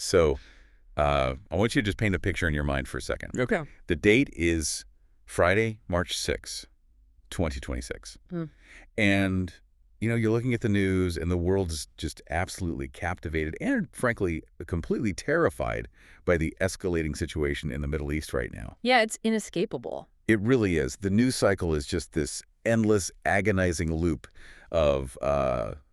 So I want you to just paint a picture in your mind for a second. Okay. The date is Friday, March 6, 2026. And, you're looking at the news and the world's just absolutely captivated and, frankly, completely terrified by the escalating situation in the Middle East right now. Yeah, it's inescapable. It really is. The news cycle is just this endless, agonizing loop of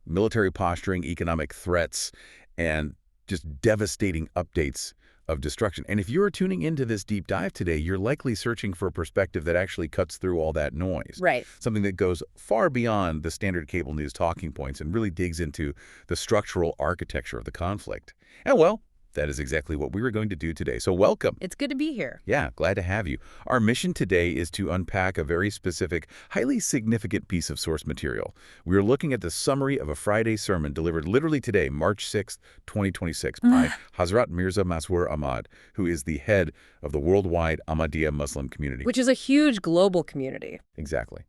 military posturing, economic threats, and just devastating updates of destruction. And if you're tuning into this deep dive today, you're likely searching for a perspective that actually cuts through all that noise. Right. Something that goes far beyond the standard cable news talking points and really digs into the structural architecture of the conflict. And well, that is exactly what we were going to do today. So welcome. It's good to be here. Yeah, glad to have you. Our mission today is to unpack a very specific, highly significant piece of source material. We are looking at the summary of a Friday sermon delivered literally today, March 6th, 2026, by Hazrat Mirza Masroor Ahmad, who is the head of the worldwide Ahmadiyya Muslim Community. Which is a huge global community. Exactly.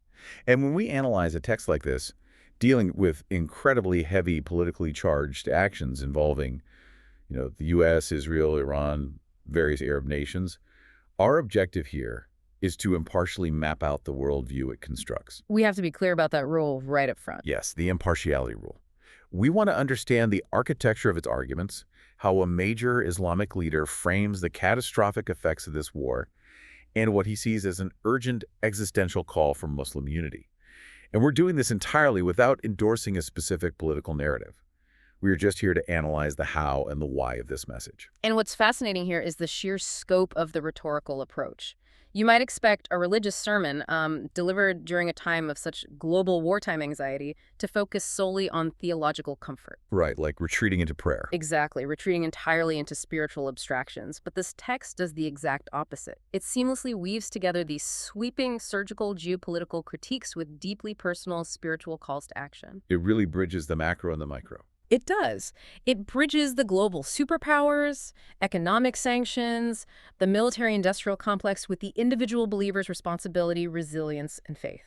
And when we analyze a text like this, dealing with incredibly heavy politically charged actions involving the U.S., Israel, Iran, various Arab nations, our objective here is to impartially map out the worldview it constructs. We have to be clear about that rule right up front. Yes, the impartiality rule. We want to understand the architecture of its arguments, how a major Islamic leader frames the catastrophic effects of this war, and what he sees as an urgent existential call for Muslim unity. And we're doing this entirely without endorsing a specific political narrative. We are just here to analyze the how and the why of this message. And what's fascinating here is the sheer scope of the rhetorical approach. You might expect a religious sermon delivered during a time of such global wartime anxiety to focus solely on theological comfort. Right, like retreating into prayer. Exactly, retreating entirely into spiritual abstractions. But this text does the exact opposite. It seamlessly weaves together these sweeping, surgical, geopolitical critiques with deeply personal spiritual calls to action. It really bridges the macro and the micro. It does. It bridges the global superpowers, economic sanctions, the military-industrial complex with the individual believer's responsibility, resilience, and faith.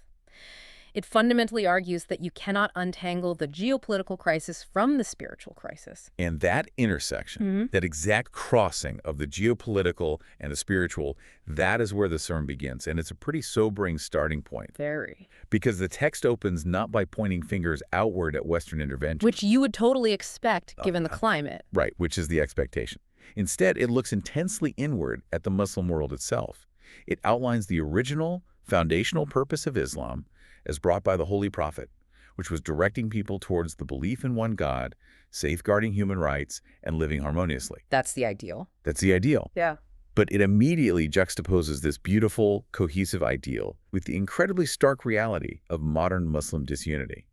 It fundamentally argues that you cannot untangle the geopolitical crisis from the spiritual crisis. And that intersection, that exact crossing of the geopolitical and the spiritual, that is where the sermon begins. And it's a pretty sobering starting point. Very. Because the text opens not by pointing fingers outward at Western intervention. Which you would totally expect given the climate. Right, which is the expectation. Instead, it looks intensely inward at the Muslim world itself. It outlines the original, foundational purpose of Islam as brought by the Holy Prophet, which was directing people towards the belief in one God, safeguarding human rights, and living harmoniously. That's the ideal. That's the ideal. Yeah. But it immediately juxtaposes this beautiful, cohesive ideal with the incredibly stark reality of modern Muslim disunity.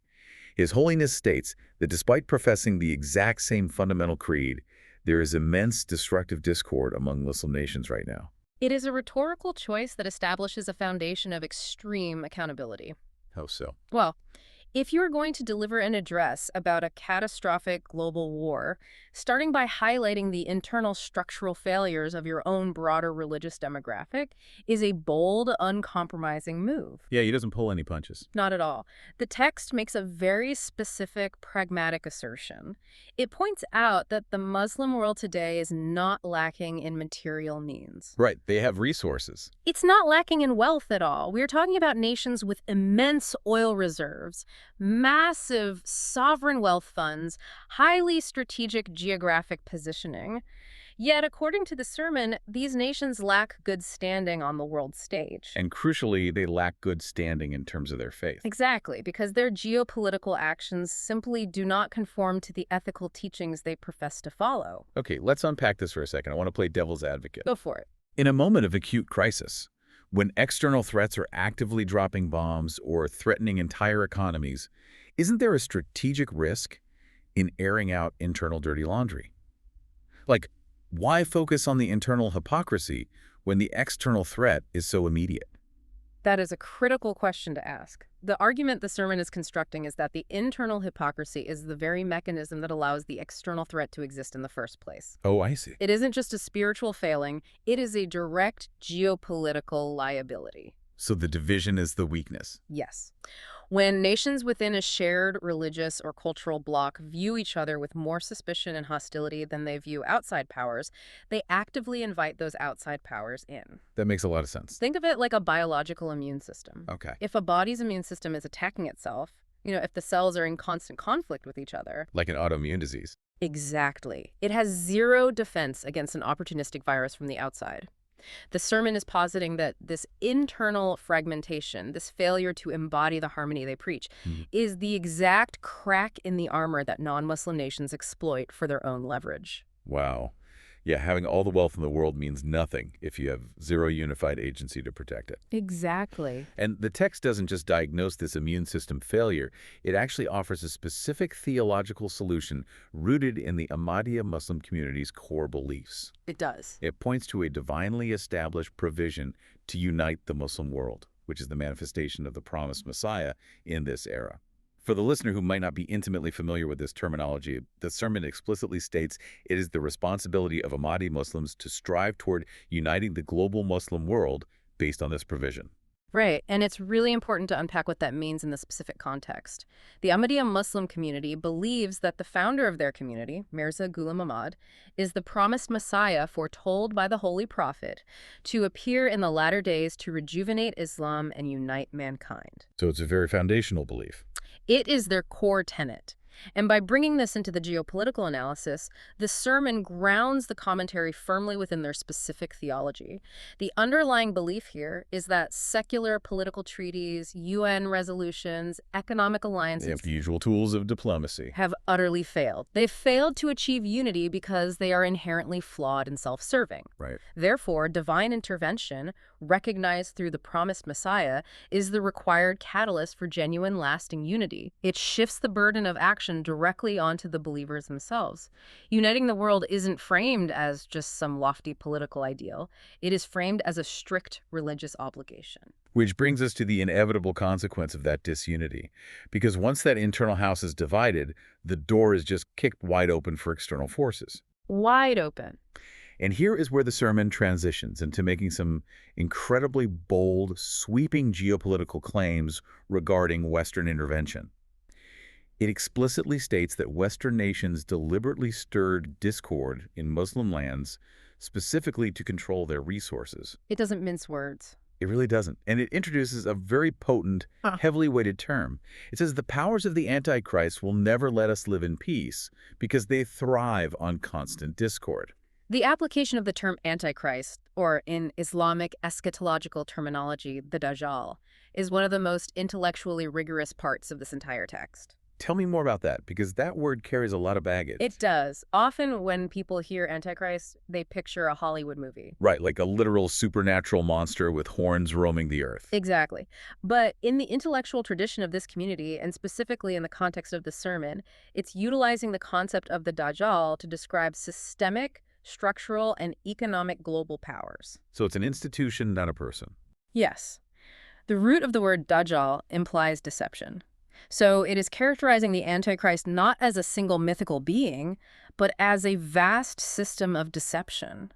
His Holiness states that despite professing the exact same fundamental creed, there is immense destructive discord among Muslim nations right now. It is a rhetorical choice that establishes a foundation of extreme accountability. How so? Well, if you are going to deliver an address about a catastrophic global war, starting by highlighting the internal structural failures of your own broader religious demographic is a bold, uncompromising move. Yeah, he doesn't pull any punches. Not at all. The text makes a very specific, pragmatic assertion. It points out that the Muslim world today is not lacking in material means. Right, they have resources. It's not lacking in wealth at all. We're talking about nations with immense oil reserves, massive sovereign wealth funds, highly strategic geographic positioning. Yet, according to the sermon, these nations lack good standing on the world stage. And crucially, they lack good standing in terms of their faith. Exactly, because their geopolitical actions simply do not conform to the ethical teachings they profess to follow. Okay, let's unpack this for a second. I want to play devil's advocate. Go for it. In a moment of acute crisis, when external threats are actively dropping bombs or threatening entire economies, isn't there a strategic risk in airing out internal dirty laundry? Like, why focus on the internal hypocrisy when the external threat is so immediate? That is a critical question to ask. The argument the sermon is constructing is that the internal hypocrisy is the very mechanism that allows the external threat to exist in the first place. Oh, I see. It isn't just a spiritual failing, it is a direct geopolitical liability. So the division is the weakness. Yes. When nations within a shared religious or cultural bloc view each other with more suspicion and hostility than they view outside powers, they actively invite those outside powers in. That makes a lot of sense. Think of it like a biological immune system. Okay. If a body's immune system is attacking itself, if the cells are in constant conflict with each other. Like an autoimmune disease. Exactly. It has zero defense against an opportunistic virus from the outside. The sermon is positing that this internal fragmentation, this failure to embody the harmony they preach, is the exact crack in the armor that non-Muslim nations exploit for their own leverage. Wow. Yeah, having all the wealth in the world means nothing if you have zero unified agency to protect it. Exactly. And the text doesn't just diagnose this immune system failure, it actually offers a specific theological solution rooted in the Ahmadiyya Muslim community's core beliefs. It does. It points to a divinely established provision to unite the Muslim world, which is the manifestation of the promised Messiah in this era. For the listener who might not be intimately familiar with this terminology, the sermon explicitly states it is the responsibility of Ahmadi Muslims to strive toward uniting the global Muslim world based on this provision. Right, and it's really important to unpack what that means in the specific context. The Ahmadiyya Muslim community believes that the founder of their community, Mirza Ghulam Ahmad, is the promised Messiah foretold by the Holy Prophet to appear in the latter days to rejuvenate Islam and unite mankind. So it's a very foundational belief. It is their core tenet. And by bringing this into the geopolitical analysis, the sermon grounds the commentary firmly within their specific theology. The underlying belief here is that secular political treaties, UN resolutions, economic alliances The usual tools of diplomacy. have utterly failed. They've failed to achieve unity because they are inherently flawed and self-serving. Right. Therefore, divine intervention, recognized through the promised Messiah, is the required catalyst for genuine, lasting unity. It shifts the burden of action directly onto the believers themselves. Uniting the world isn't framed as just some lofty political ideal. It is framed as a strict religious obligation. Which brings us to the inevitable consequence of that disunity. Because once that internal house is divided, the door is just kicked wide open for external forces. Wide open. And here is where the sermon transitions into making some incredibly bold, sweeping geopolitical claims regarding Western intervention. It explicitly states that Western nations deliberately stirred discord in Muslim lands, specifically to control their resources. It doesn't mince words. It really doesn't. And it introduces a very potent, heavily weighted term. It says the powers of the Antichrist will never let us live in peace because they thrive on constant discord. The application of the term Antichrist, or in Islamic eschatological terminology, the Dajjal, is one of the most intellectually rigorous parts of this entire text. Tell me more about that, because that word carries a lot of baggage. It does. Often when people hear Antichrist, they picture a Hollywood movie. Right, like a literal supernatural monster with horns roaming the earth. Exactly. But in the intellectual tradition of this community, and specifically in the context of the sermon, it's utilizing the concept of the Dajjal to describe systemic, structural, and economic global powers. So it's an institution, not a person. Yes. The root of the word Dajjal implies deception. So it is characterizing the Antichrist not as a single mythical being, but as a vast system of deception.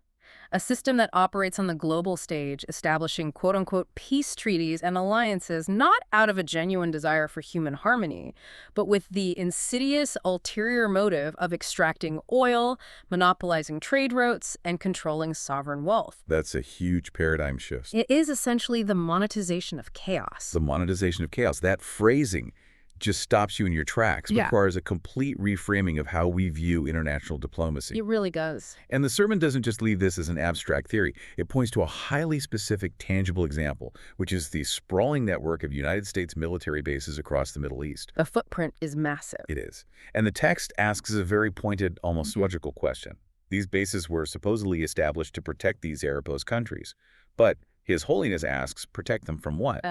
A system that operates on the global stage, establishing quote-unquote peace treaties and alliances not out of a genuine desire for human harmony, but with the insidious ulterior motive of extracting oil, monopolizing trade routes, and controlling sovereign wealth. That's a huge paradigm shift. It is essentially the monetization of chaos. The monetization of chaos. That phrasing just stops you in your tracks, requires a complete reframing of how we view international diplomacy. It really does. And the sermon doesn't just leave this as an abstract theory. It points to a highly specific, tangible example, which is the sprawling network of United States military bases across the Middle East. The footprint is massive. It is. And the text asks a very pointed, almost logical question. These bases were supposedly established to protect these Arab-posed countries. But His Holiness asks, protect them from what?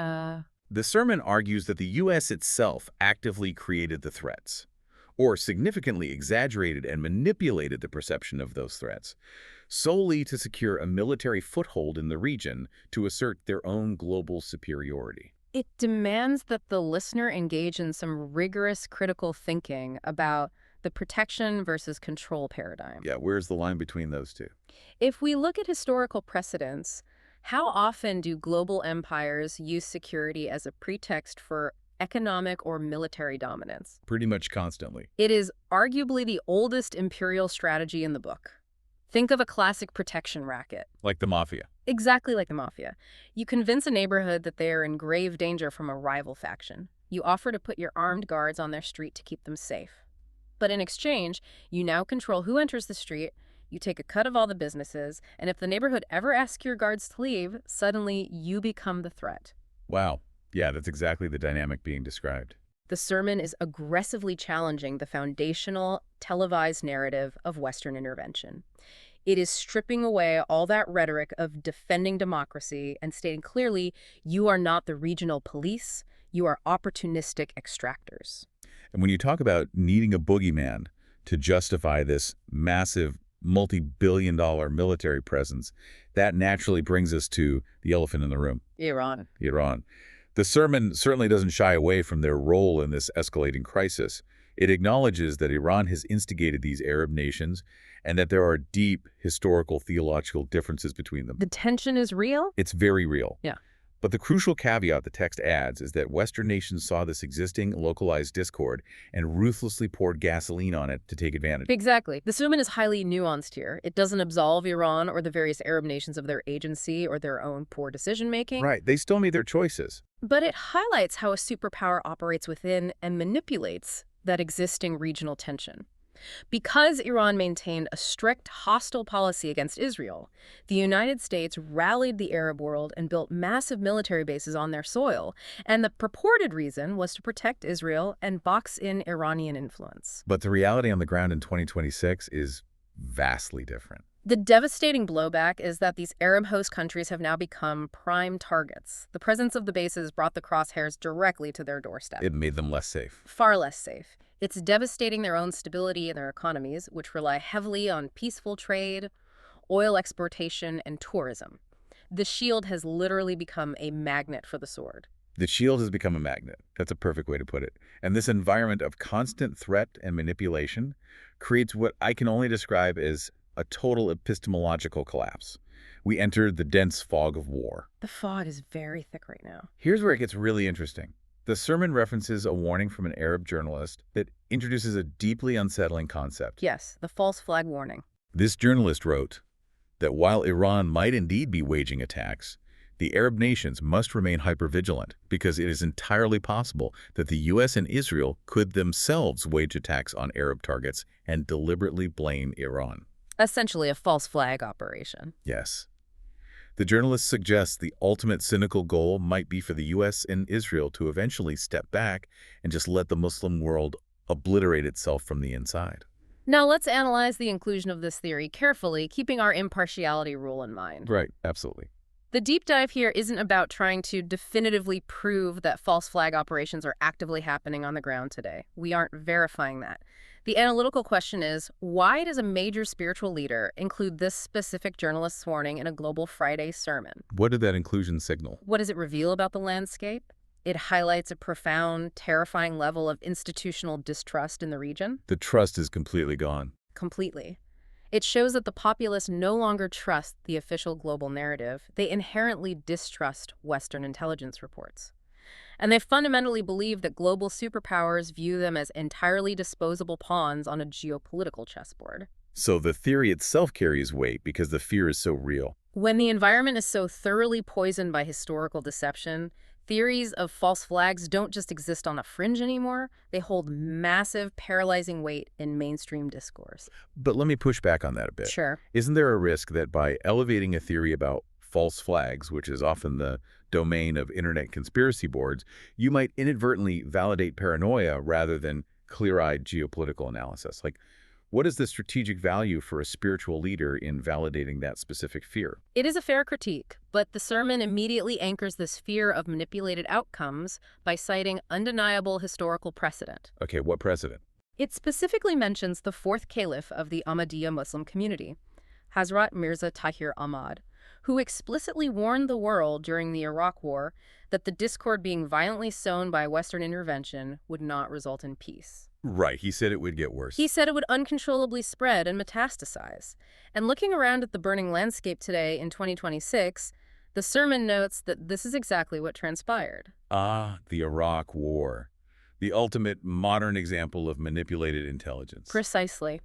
The sermon argues that the U.S. itself actively created the threats, or significantly exaggerated and manipulated the perception of those threats, solely to secure a military foothold in the region to assert their own global superiority. It demands that the listener engage in some rigorous critical thinking about the protection versus control paradigm. Yeah, where's the line between those two? If we look at historical precedents, How often do global empires use security as a pretext for economic or military dominance? Pretty much constantly. It is arguably the oldest imperial strategy in the book. Think of a classic protection racket. Like the mafia. Exactly like the mafia. You convince a neighborhood that they are in grave danger from a rival faction. You offer to put your armed guards on their street to keep them safe. But in exchange, you now control who enters the street, you take a cut of all the businesses, and if the neighborhood ever asks your guards to leave, suddenly you become the threat. Wow. Yeah, that's exactly the dynamic being described. The sermon is aggressively challenging the foundational, televised narrative of Western intervention. It is stripping away all that rhetoric of defending democracy and stating clearly, you are not the regional police, you are opportunistic extractors. And when you talk about needing a boogeyman to justify this massive multi-billion-dollar military presence, that naturally brings us to the elephant in the room, Iran. Iran. The sermon certainly doesn't shy away from their role in this escalating crisis. It acknowledges that Iran has instigated these Arab nations and that there are deep historical, theological differences between them. The tension is real? It's very real. Yeah. But the crucial caveat the text adds is that Western nations saw this existing localized discord and ruthlessly poured gasoline on it to take advantage. Exactly. The sermon is highly nuanced here. It doesn't absolve Iran or the various Arab nations of their agency or their own poor decision-making. Right. They still made their choices. But it highlights how a superpower operates within and manipulates that existing regional tension. Because Iran maintained a strict, hostile policy against Israel, the United States rallied the Arab world and built massive military bases on their soil, and the purported reason was to protect Israel and box in Iranian influence. But the reality on the ground in 2026 is vastly different. The devastating blowback is that these Arab host countries have now become prime targets. The presence of the bases brought the crosshairs directly to their doorstep. It made them less safe. Far less safe. It's devastating their own stability in their economies, which rely heavily on peaceful trade, oil exportation, and tourism. The shield has literally become a magnet for the sword. The shield has become a magnet. That's a perfect way to put it. And this environment of constant threat and manipulation creates what I can only describe as a total epistemological collapse. We entered the dense fog of war. The fog is very thick right now. Here's where it gets really interesting. The sermon references a warning from an Arab journalist that introduces a deeply unsettling concept. Yes, the false flag warning. This journalist wrote that while Iran might indeed be waging attacks, the Arab nations must remain hypervigilant because it is entirely possible that the U.S. and Israel could themselves wage attacks on Arab targets and deliberately blame Iran. Essentially a false flag operation. Yes. The journalist suggests the ultimate cynical goal might be for the U.S. and Israel to eventually step back and just let the Muslim world obliterate itself from the inside. Now let's analyze the inclusion of this theory carefully, keeping our impartiality rule in mind. Right, absolutely. The deep dive here isn't about trying to definitively prove that false flag operations are actively happening on the ground today. We aren't verifying that. The analytical question is, why does a major spiritual leader include this specific journalist's warning in a Global Friday sermon? What did that inclusion signal? What does it reveal about the landscape? It highlights a profound, terrifying level of institutional distrust in the region. The trust is completely gone. Completely. It shows that the populace no longer trust the official global narrative. They inherently distrust Western intelligence reports. And they fundamentally believe that global superpowers view them as entirely disposable pawns on a geopolitical chessboard. So the theory itself carries weight because the fear is so real. When the environment is so thoroughly poisoned by historical deception, theories of false flags don't just exist on the fringe anymore. They hold massive, paralyzing weight in mainstream discourse. But let me push back on that a bit. Sure. Isn't there a risk that by elevating a theory about false flags, which is often the domain of internet conspiracy boards, you might inadvertently validate paranoia rather than clear-eyed geopolitical analysis? Like, what is the strategic value for a spiritual leader in validating that specific fear? It is a fair critique, but the sermon immediately anchors this fear of manipulated outcomes by citing undeniable historical precedent. Okay, what precedent? It specifically mentions the fourth caliph of the Ahmadiyya Muslim Community, Hazrat Mirza Ahmad, who explicitly warned the world during the Iraq War that the discord being violently sown by Western intervention would not result in peace. Right, he said it would get worse. He said it would uncontrollably spread and metastasize. And looking around at the burning landscape today in 2026, The sermon notes that this is exactly what transpired. Ah, the Iraq War. The ultimate modern example of manipulated intelligence. Precisely.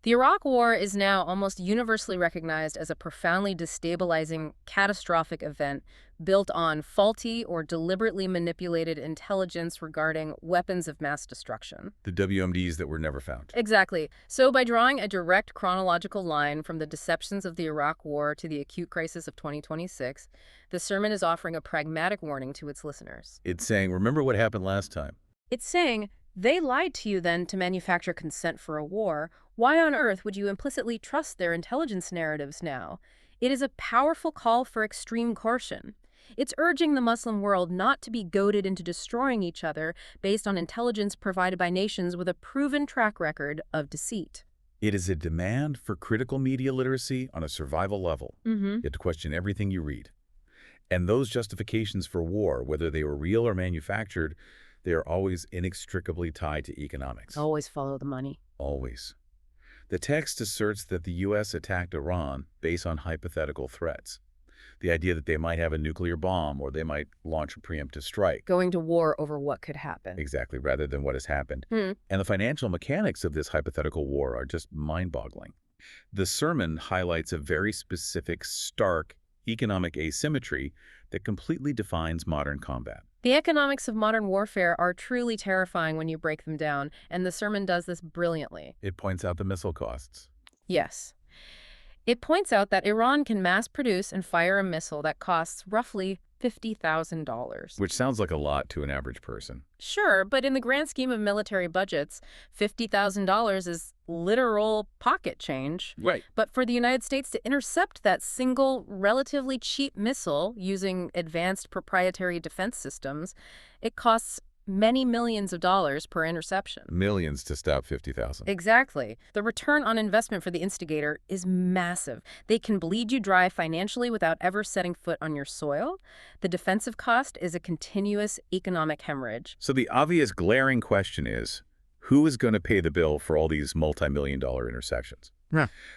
The Iraq War is now almost universally recognized as a profoundly destabilizing, catastrophic event built on faulty or deliberately manipulated intelligence regarding weapons of mass destruction. The WMDs that were never found. Exactly. So by drawing a direct chronological line from the deceptions of the Iraq War to the acute crisis of 2026, the sermon is offering a pragmatic warning to its listeners. It's saying, remember what happened last time. It's saying, they lied to you then to manufacture consent for a war. Why on earth would you implicitly trust their intelligence narratives now? It is a powerful call for extreme caution. It's urging the Muslim world not to be goaded into destroying each other based on intelligence provided by nations with a proven track record of deceit. It is a demand for critical media literacy on a survival level. You have to question everything you read. And those justifications for war, whether they were real or manufactured, they are always inextricably tied to economics. Always follow the money. Always. The text asserts that the U.S. attacked Iran based on hypothetical threats. The idea that they might have a nuclear bomb or they might launch a preemptive strike. Going to war over what could happen. Exactly, rather than what has happened. And the financial mechanics of this hypothetical war are just mind-boggling. The sermon highlights a very specific, stark economic asymmetry that completely defines modern combat. The economics of modern warfare are truly terrifying when you break them down, and the sermon does this brilliantly. It points out the missile costs. Yes. It points out that Iran can mass produce and fire a missile that costs roughly $50,000. Which sounds like a lot to an average person. Sure, but in the grand scheme of military budgets, $50,000 is literal pocket change. Right. But for the United States to intercept that single, relatively cheap missile using advanced proprietary defense systems, it costs many millions of dollars per interception. Millions to stop 50,000. Exactly. The return on investment for the instigator is massive. They can bleed you dry financially without ever setting foot on your soil. The defensive cost is a continuous economic hemorrhage. So the obvious glaring question is, who is going to pay the bill for all these multi-million-dollar interceptions?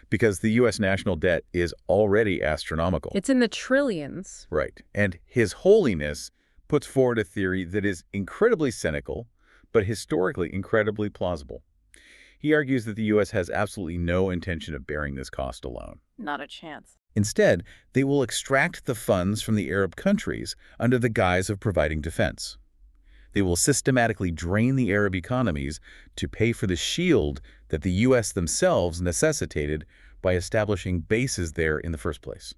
Because the U.S. national debt is already astronomical. It's in the trillions. Right. And His Holiness puts forward a theory that is incredibly cynical, but historically incredibly plausible. He argues that the U.S. has absolutely no intention of bearing this cost alone. Not a chance. Instead, they will extract the funds from the Arab countries under the guise of providing defense. They will systematically drain the Arab economies to pay for the shield that the U.S. themselves necessitated by establishing bases there in the first place.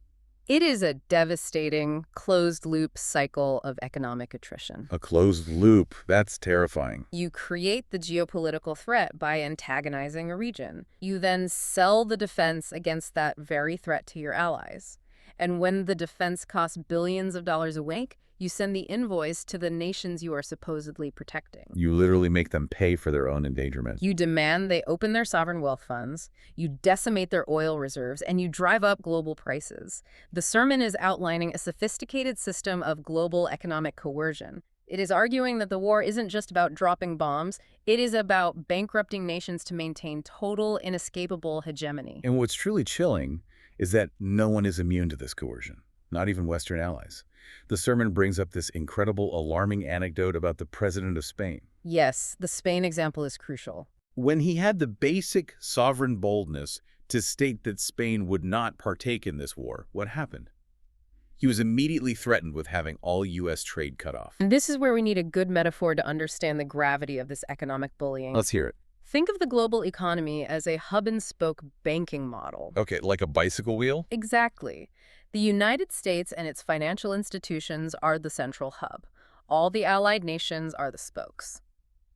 It is a devastating, closed-loop cycle of economic attrition. A closed loop. That's terrifying. You create the geopolitical threat by antagonizing a region. You then sell the defense against that very threat to your allies. And when the defense costs billions of dollars a week, you send the invoice to the nations you are supposedly protecting. You literally make them pay for their own endangerment. You demand they open their sovereign wealth funds, you decimate their oil reserves, and you drive up global prices. The sermon is outlining a sophisticated system of global economic coercion. It is arguing that the war isn't just about dropping bombs, it is about bankrupting nations to maintain total, inescapable hegemony. And what's truly chilling is that no one is immune to this coercion, not even Western allies. The sermon brings up this incredible, alarming anecdote about the president of Spain. Yes, the Spain example is crucial. When he had the basic sovereign boldness to state that Spain would not partake in this war, what happened? He was immediately threatened with having all U.S. trade cut off. And this is where we need a good metaphor to understand the gravity of this economic bullying. Let's hear it. Think of the global economy as a hub-and-spoke banking model. Okay, like a bicycle wheel? Exactly. The United States and its financial institutions are the central hub. All the allied nations are the spokes.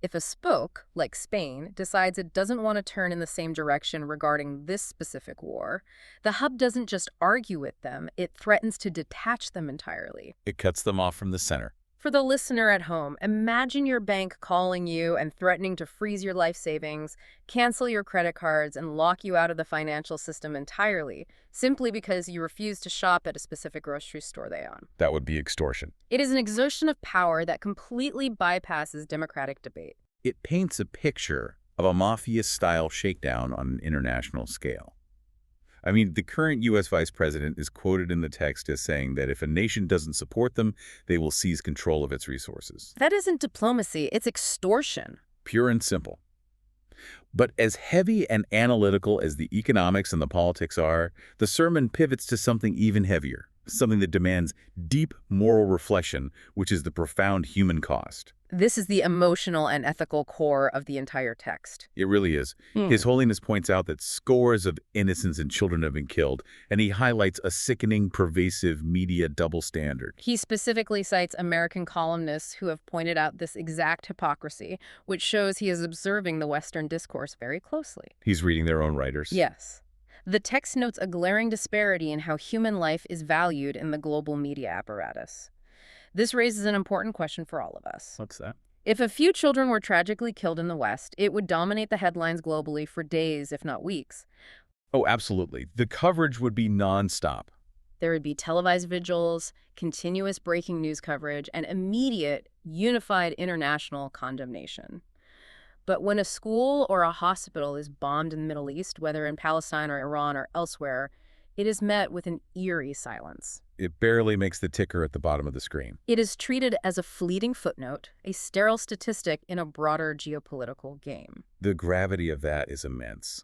If a spoke, like Spain, decides it doesn't want to turn in the same direction regarding this specific war, the hub doesn't just argue with them, it threatens to detach them entirely. It cuts them off from the center. For the listener at home, imagine your bank calling you and threatening to freeze your life savings, cancel your credit cards, and lock you out of the financial system entirely, simply because you refuse to shop at a specific grocery store they own. That would be extortion. It is an exertion of power that completely bypasses democratic debate. It paints a picture of a mafia-style shakedown on an international scale. I mean, the current U.S. vice president is quoted in the text as saying that if a nation doesn't support them, they will seize control of its resources. That isn't diplomacy, it's extortion. Pure and simple. But as heavy and analytical as the economics and the politics are, the sermon pivots to something even heavier, something that demands deep moral reflection, which is the profound human cost. This is the emotional and ethical core of the entire text. It really is. His Holiness points out that scores of innocents and children have been killed, and he highlights a sickening, pervasive media double standard. He specifically cites American columnists who have pointed out this exact hypocrisy, which shows he is observing the Western discourse very closely. He's reading their own writers. Yes. The text notes a glaring disparity in how human life is valued in the global media apparatus. This raises an important question for all of us. What's that? If a few children were tragically killed in the West, it would dominate the headlines globally for days, if not weeks. Oh, absolutely. The coverage would be nonstop. There would be televised vigils, continuous breaking news coverage, and immediate, unified international condemnation. But when a school or a hospital is bombed in the Middle East, whether in Palestine or Iran or elsewhere, it is met with an eerie silence. It barely makes the ticker at the bottom of the screen. It is treated as a fleeting footnote, a sterile statistic in a broader geopolitical game. The gravity of that is immense.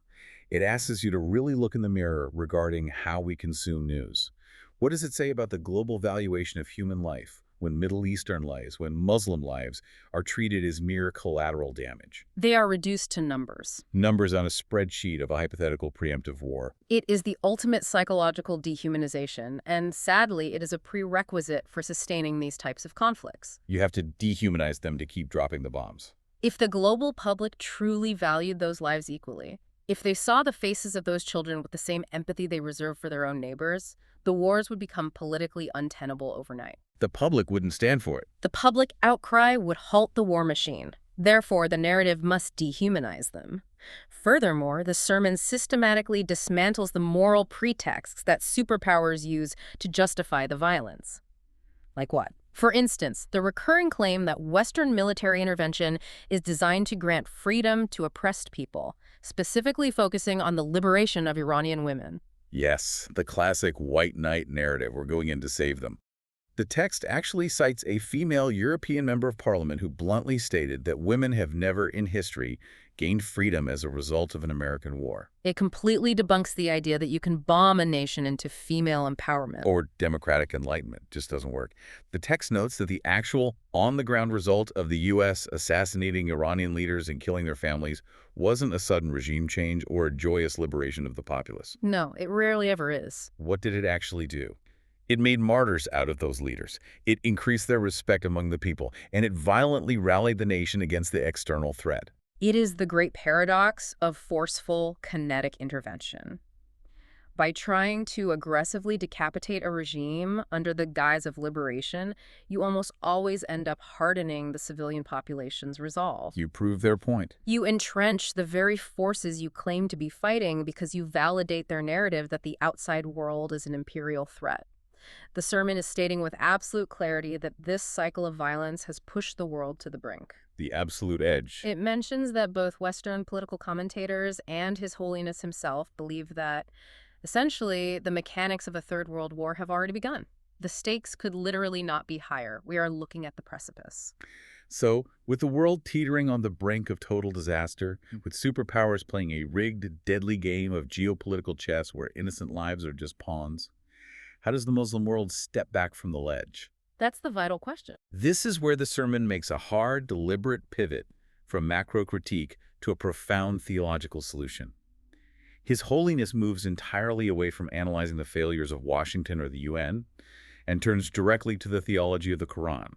It asks you to really look in the mirror regarding how we consume news. What does it say about the global valuation of human life when Middle Eastern lives, when Muslim lives are treated as mere collateral damage? They are reduced to numbers. Numbers on a spreadsheet of a hypothetical preemptive war. It is the ultimate psychological dehumanization, and sadly, it is a prerequisite for sustaining these types of conflicts. You have to dehumanize them to keep dropping the bombs. If the global public truly valued those lives equally, if they saw the faces of those children with the same empathy they reserve for their own neighbors, the wars would become politically untenable overnight. The public wouldn't stand for it. The public outcry would halt the war machine. Therefore, the narrative must dehumanize them. Furthermore, the sermon systematically dismantles the moral pretexts that superpowers use to justify the violence. Like what? For instance, the recurring claim that Western military intervention is designed to grant freedom to oppressed people, specifically focusing on the liberation of Iranian women. Yes, the classic white knight narrative. We're going in to save them. The text actually cites a female European member of parliament who bluntly stated that women have never in history gained freedom as a result of an American war. It completely debunks the idea that you can bomb a nation into female empowerment. Or democratic enlightenment. Just doesn't work. The text notes that the actual on-the-ground result of the U.S. assassinating Iranian leaders and killing their families wasn't a sudden regime change or a joyous liberation of the populace. No, it rarely ever is. What did it actually do? It made martyrs out of those leaders. It increased their respect among the people, and it violently rallied the nation against the external threat. It is the great paradox of forceful, kinetic intervention. By trying to aggressively decapitate a regime under the guise of liberation, you almost always end up hardening the civilian population's resolve. You prove their point. You entrench the very forces you claim to be fighting because you validate their narrative that the outside world is an imperial threat. The sermon is stating with absolute clarity that this cycle of violence has pushed the world to the brink. The absolute edge. It mentions that both Western political commentators and His Holiness himself believe that, essentially, the mechanics of a Third World War have already begun. The stakes could literally not be higher. We are looking at the precipice. So, with the world teetering on the brink of total disaster, with superpowers playing a rigged, deadly game of geopolitical chess where innocent lives are just pawns, how does the Muslim world step back from the ledge? That's the vital question. This is where the sermon makes a hard, deliberate pivot from macro critique to a profound theological solution. His Holiness moves entirely away from analyzing the failures of Washington or the UN and turns directly to the theology of the Quran.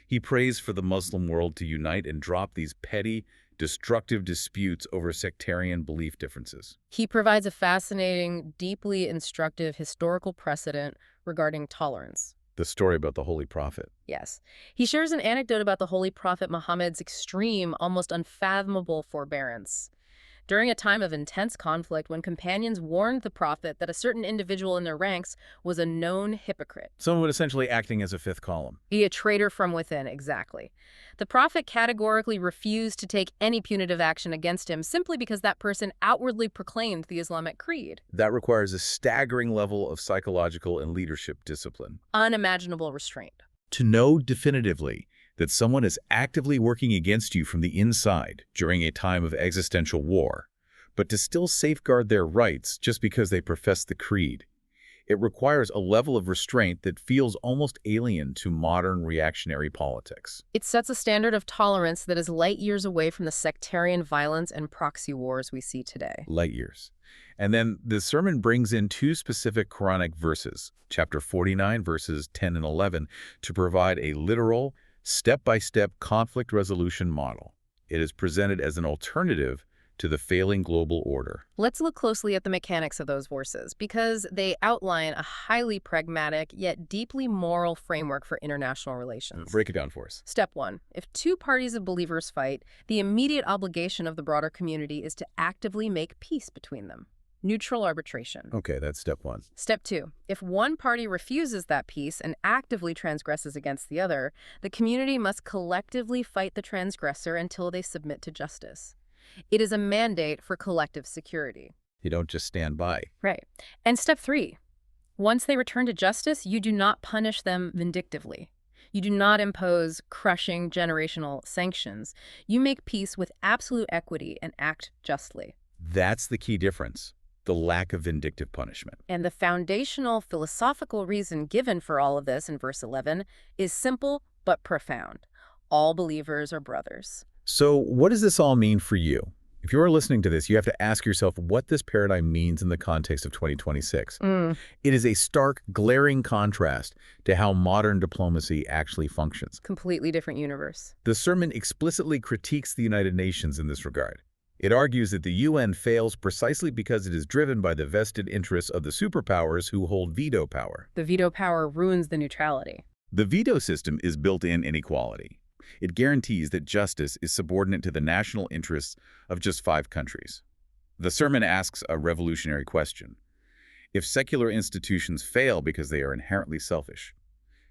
He prays for the Muslim world to unite and drop these petty, destructive disputes over sectarian belief differences. He provides a fascinating, deeply instructive historical precedent regarding tolerance. The story about the Holy Prophet. Yes. He shares an anecdote about the Holy Prophet Muhammad's extreme, almost unfathomable forbearance. During a time of intense conflict, when companions warned the Prophet that a certain individual in their ranks was a known hypocrite. Someone essentially acting as a fifth column. A traitor from within, exactly. The prophet categorically refused to take any punitive action against him simply because that person outwardly proclaimed the Islamic creed. That requires a staggering level of psychological and leadership discipline. Unimaginable restraint. To know definitively that someone is actively working against you from the inside during a time of existential war, but to still safeguard their rights just because they profess the creed. It requires a level of restraint that feels almost alien to modern reactionary politics. It sets a standard of tolerance that is light years away from the sectarian violence and proxy wars we see today. Light years. And then the sermon brings in two specific Quranic verses, chapter 49, verses 10 and 11, to provide a literal, step-by-step conflict resolution model. It is presented as an alternative to the failing global order. Let's look closely at the mechanics of those verses because they outline a highly pragmatic yet deeply moral framework for international relations. Break it down for us. Step 1. If two parties of believers fight, the immediate obligation of the broader community is to actively make peace between them. Neutral arbitration. Okay, that's step 1. Step 2. If one party refuses that peace and actively transgresses against the other, the community must collectively fight the transgressor until they submit to justice. It is a mandate for collective security. You don't just stand by. Right. And step 3. Once they return to justice, you do not punish them vindictively. You do not impose crushing generational sanctions. You make peace with absolute equity and act justly. That's the key difference. The lack of vindictive punishment. And the foundational philosophical reason given for all of this in verse 11 is simple but profound. All believers are brothers. So what does this all mean for you? If you're listening to this, you have to ask yourself what this paradigm means in the context of 2026. It is a stark, glaring contrast to how modern diplomacy actually functions. Completely different universe. The sermon explicitly critiques the United Nations in this regard. It argues that the UN fails precisely because it is driven by the vested interests of the superpowers who hold veto power. The veto power ruins the neutrality. The veto system is built-in inequality. It guarantees that justice is subordinate to the national interests of just 5 countries. The sermon asks a revolutionary question. If secular institutions fail because they are inherently selfish,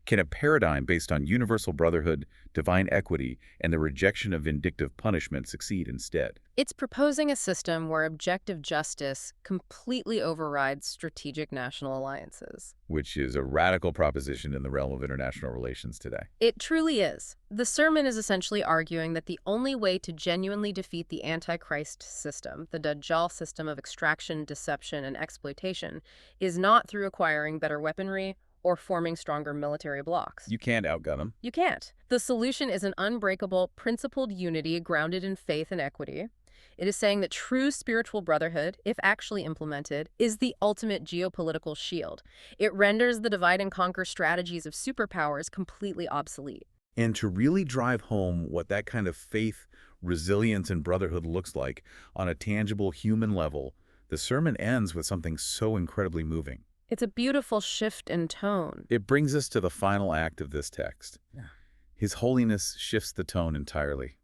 can a paradigm based on universal brotherhood, divine equity, and the rejection of vindictive punishment succeed instead? It's proposing a system where objective justice completely overrides strategic national alliances. Which is a radical proposition in the realm of international relations today. It truly is. The sermon is essentially arguing that the only way to genuinely defeat the Antichrist system, the Dajjal system of extraction, deception, and exploitation, is not through acquiring better weaponry or forming stronger military blocs. You can't outgun them. You can't. The solution is an unbreakable, principled unity grounded in faith and equity. It is saying that true spiritual brotherhood, if actually implemented, is the ultimate geopolitical shield. It renders the divide and conquer strategies of superpowers completely obsolete. And to really drive home what that kind of faith, resilience, and brotherhood looks like on a tangible human level, the sermon ends with something so incredibly moving. It's a beautiful shift in tone. It brings us to the final act of this text. His Holiness shifts the tone entirely.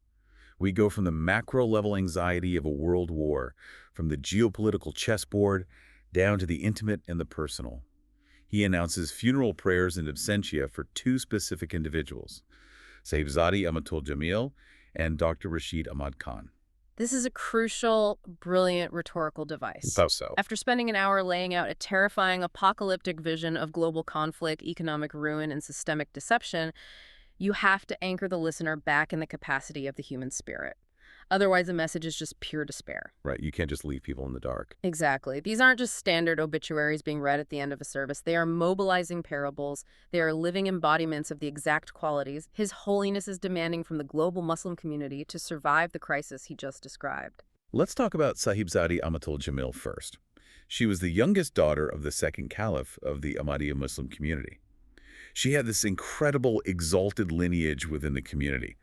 We go from the macro-level anxiety of a world war, from the geopolitical chessboard, down to the intimate and the personal. He announces funeral prayers in absentia for 2 specific individuals, Sahibzadi Amatul Jamil and Dr. Rashid Ahmad Khan. This is a crucial, brilliant rhetorical device. How so? After spending an hour laying out a terrifying apocalyptic vision of global conflict, economic ruin, and systemic deception, you have to anchor the listener back in the capacity of the human spirit. Otherwise, the message is just pure despair. Right, you can't just leave people in the dark. Exactly. These aren't just standard obituaries being read at the end of a service. They are mobilizing parables. They are living embodiments of the exact qualities His Holiness is demanding from the global Muslim community to survive the crisis he just described. Let's talk about Sahibzadi Amatul Jamil first. She was the youngest daughter of the second caliph of the Ahmadiyya Muslim Community. She had this incredible, exalted lineage within the community.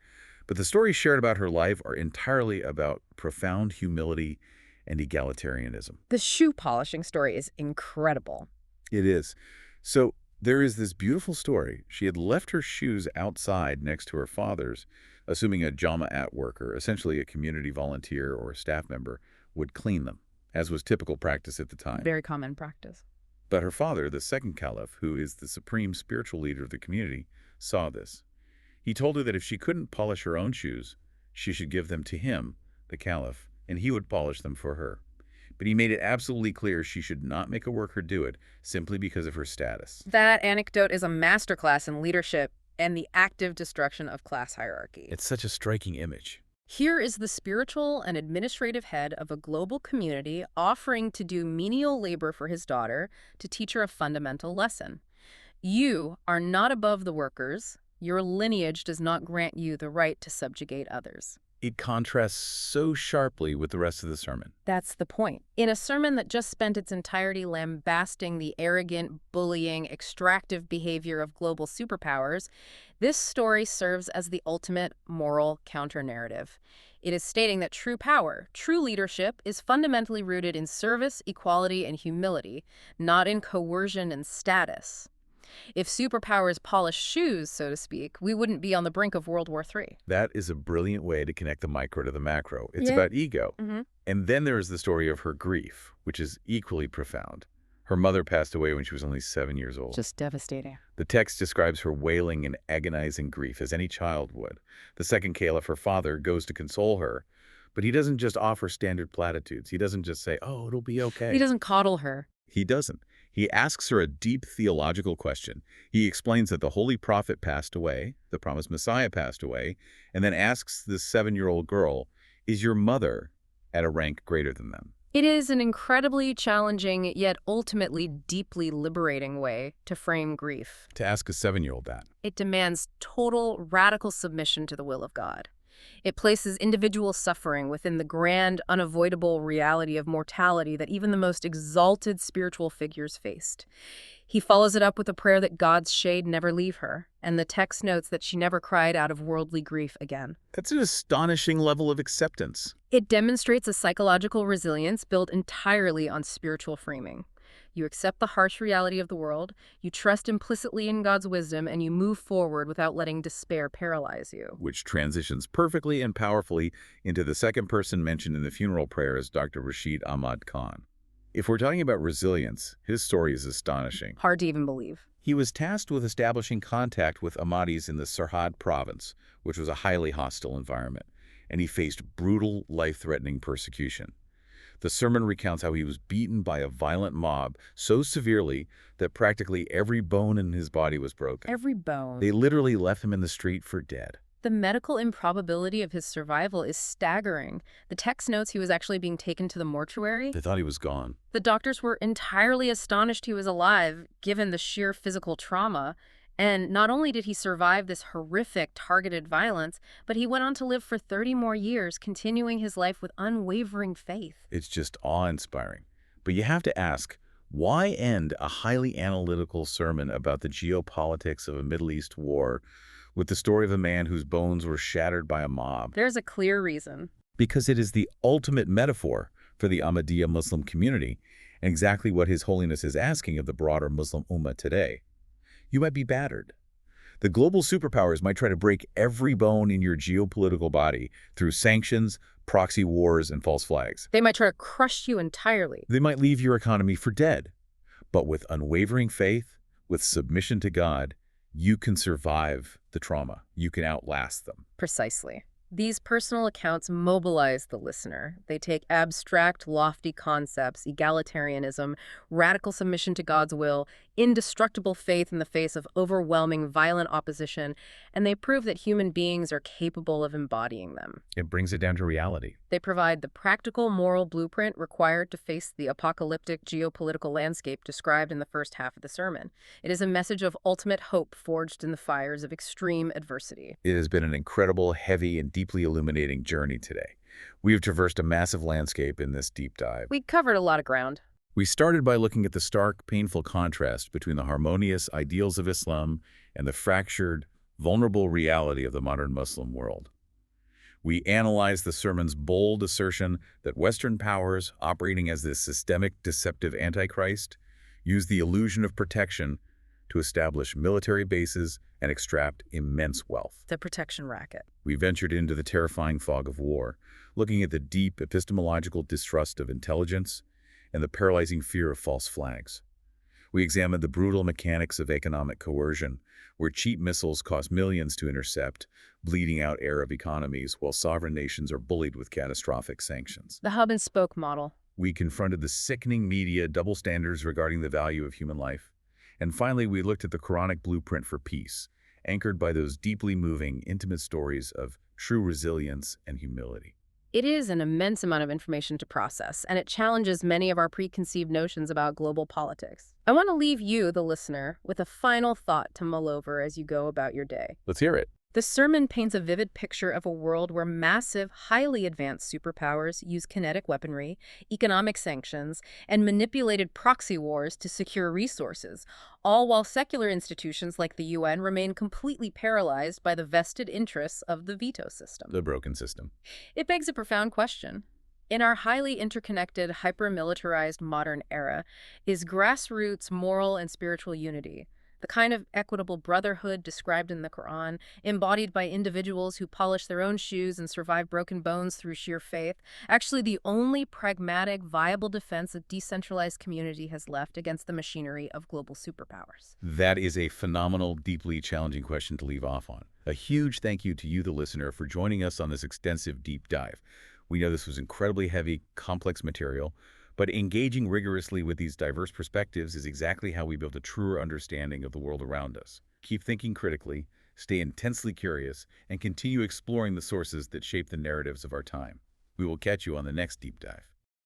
But the stories shared about her life are entirely about profound humility and egalitarianism. The shoe polishing story is incredible. It is. So there is this beautiful story. She had left her shoes outside next to her father's, assuming a jama'at worker, essentially a community volunteer or a staff member, would clean them, as was typical practice at the time. Very common practice. But her father, the second caliph, who is the supreme spiritual leader of the community, saw this. He told her that if she couldn't polish her own shoes, she should give them to him, the caliph, and he would polish them for her. But he made it absolutely clear she should not make a worker do it simply because of her status. That anecdote is a masterclass in leadership and the active destruction of class hierarchy. It's such a striking image. Here is the spiritual and administrative head of a global community offering to do menial labor for his daughter to teach her a fundamental lesson. You are not above the workers. Your lineage does not grant you the right to subjugate others. It contrasts so sharply with the rest of the sermon. That's the point. In a sermon that just spent its entirety lambasting the arrogant, bullying, extractive behavior of global superpowers, this story serves as the ultimate moral counter-narrative. It is stating that true power, true leadership, is fundamentally rooted in service, equality, and humility, not in coercion and status. If superpowers polished shoes, so to speak, we wouldn't be on the brink of World War III. That is a brilliant way to connect the micro to the macro. It's about ego. And then there is the story of her grief, which is equally profound. Her mother passed away when she was only 7 years old. Just devastating. The text describes her wailing and agonizing grief, as any child would. The second caliph, her father, goes to console her, but he doesn't just offer standard platitudes. He doesn't just say, oh, it'll be okay. He doesn't coddle her. He doesn't. He asks her a deep theological question. He explains that the Holy Prophet passed away, the promised Messiah passed away, and then asks this 7-year-old girl, is your mother at a rank greater than them? It is an incredibly challenging, yet ultimately deeply liberating way to frame grief. To ask a 7-year-old that. It demands total, radical submission to the will of God. It places individual suffering within the grand, unavoidable reality of mortality that even the most exalted spiritual figures faced. He follows it up with a prayer that God's shade never leave her, and the text notes that she never cried out of worldly grief again. That's an astonishing level of acceptance. It demonstrates a psychological resilience built entirely on spiritual framing. You accept the harsh reality of the world, you trust implicitly in God's wisdom, and you move forward without letting despair paralyze you. Which transitions perfectly and powerfully into the second person mentioned in the funeral prayer as Dr. Rashid Ahmad Khan. If we're talking about resilience, his story is astonishing. Hard to even believe. He was tasked with establishing contact with Ahmadis in the Sirhat province, which was a highly hostile environment, and he faced brutal, life-threatening persecution. The sermon recounts how he was beaten by a violent mob so severely that practically every bone in his body was broken. Every bone. They literally left him in the street for dead. The medical improbability of his survival is staggering. The text notes he was actually being taken to the mortuary. They thought he was gone. The doctors were entirely astonished he was alive, given the sheer physical trauma. And not only did he survive this horrific targeted violence, but he went on to live for 30 more years, continuing his life with unwavering faith. It's just awe-inspiring. But you have to ask, why end a highly analytical sermon about the geopolitics of a Middle East war with the story of a man whose bones were shattered by a mob? There's a clear reason. Because it is the ultimate metaphor for the Ahmadiyya Muslim community and exactly what His Holiness is asking of the broader Muslim Ummah today. You might be battered. The global superpowers might try to break every bone in your geopolitical body through sanctions, proxy wars, and false flags. They might try to crush you entirely. They might leave your economy for dead. But with unwavering faith, with submission to God, you can survive the trauma. You can outlast them. Precisely. These personal accounts mobilize the listener. They take abstract, lofty concepts, egalitarianism, radical submission to God's will, indestructible faith in the face of overwhelming, violent opposition, and they prove that human beings are capable of embodying them. It brings it down to reality. They provide the practical moral blueprint required to face the apocalyptic geopolitical landscape described in the first half of the sermon. It is a message of ultimate hope forged in the fires of extreme adversity. It has been an incredible, heavy, and deeply illuminating journey today. We have traversed a massive landscape in this deep dive. We covered a lot of ground. We started by looking at the stark, painful contrast between the harmonious ideals of Islam and the fractured, vulnerable reality of the modern Muslim world. We analyzed the sermon's bold assertion that Western powers, operating as this systemic, deceptive antichrist, use the illusion of protection to establish military bases and extract immense wealth. The protection racket. We ventured into the terrifying fog of war, looking at the deep epistemological distrust of intelligence and the paralyzing fear of false flags. We examined the brutal mechanics of economic coercion, where cheap missiles cost millions to intercept, bleeding out Arab economies while sovereign nations are bullied with catastrophic sanctions. The hub and spoke model. We confronted the sickening media double standards regarding the value of human life. And finally, we looked at the Quranic blueprint for peace, anchored by those deeply moving, intimate stories of true resilience and humility. It is an immense amount of information to process, and it challenges many of our preconceived notions about global politics. I want to leave you, the listener, with a final thought to mull over as you go about your day. Let's hear it. The sermon paints a vivid picture of a world where massive, highly advanced superpowers use kinetic weaponry, economic sanctions, and manipulated proxy wars to secure resources, all while secular institutions like the UN remain completely paralyzed by the vested interests of the veto system. The broken system. It begs a profound question. In our highly interconnected, hyper-militarized modern era, is grassroots moral and spiritual unity, the kind of equitable brotherhood described in the Quran, embodied by individuals who polish their own shoes and survive broken bones through sheer faith, actually the only pragmatic, viable defense a decentralized community has left against the machinery of global superpowers? That is a phenomenal, deeply challenging question to leave off on. A huge thank you to you, the listener, for joining us on this extensive deep dive. We know this was incredibly heavy, complex material, but engaging rigorously with these diverse perspectives is exactly how we build a truer understanding of the world around us. Keep thinking critically, stay intensely curious, and continue exploring the sources that shape the narratives of our time. We will catch you on the next deep dive.